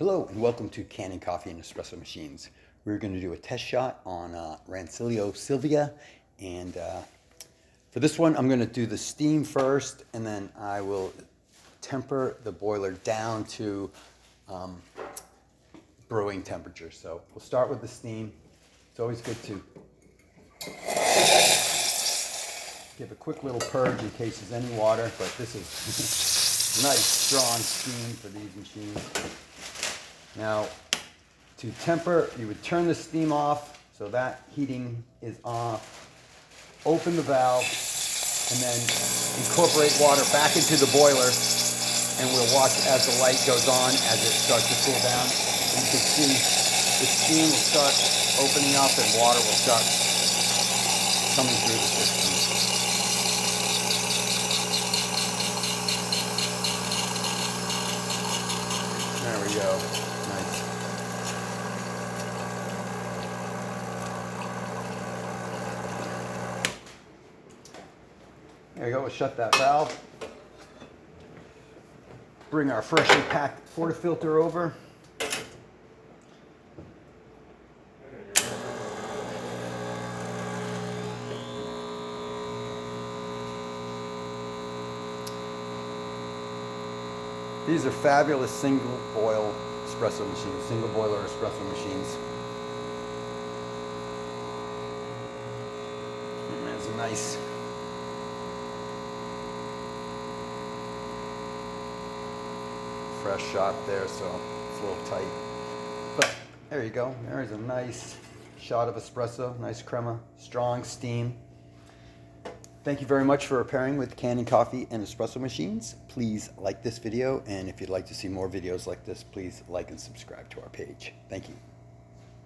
Hello and welcome to Canning Coffee and Espresso Machines. We're going to do a test shot on Rancilio Silvia, and for this one I'm going to do the steam first, and then I will temper the boiler down to brewing temperature. So we'll start with the steam. It's always good to give a quick little purge in case there's any water, but this is nice strong steam for these machines. Now, to temper, you would turn the steam off so that heating is off. Open the valve and then incorporate water back into the boiler, and we'll watch as the light goes on as it starts to cool down. And you can see the steam will start opening up and water will start coming through the system. There we go. Nice. There we go. We'll shut that valve. Bring our freshly packed portafilter over. These are fabulous single boil espresso machines, single boiler espresso machines. And there's a nice fresh shot there, so it's a little tight. But there you go. There's a nice shot of espresso, nice crema, strong steam. Thank you very much for pairing with Canning Coffee and Espresso Machines. Please like this video, and if you'd like to see more videos like this, please like and subscribe to our page. Thank you.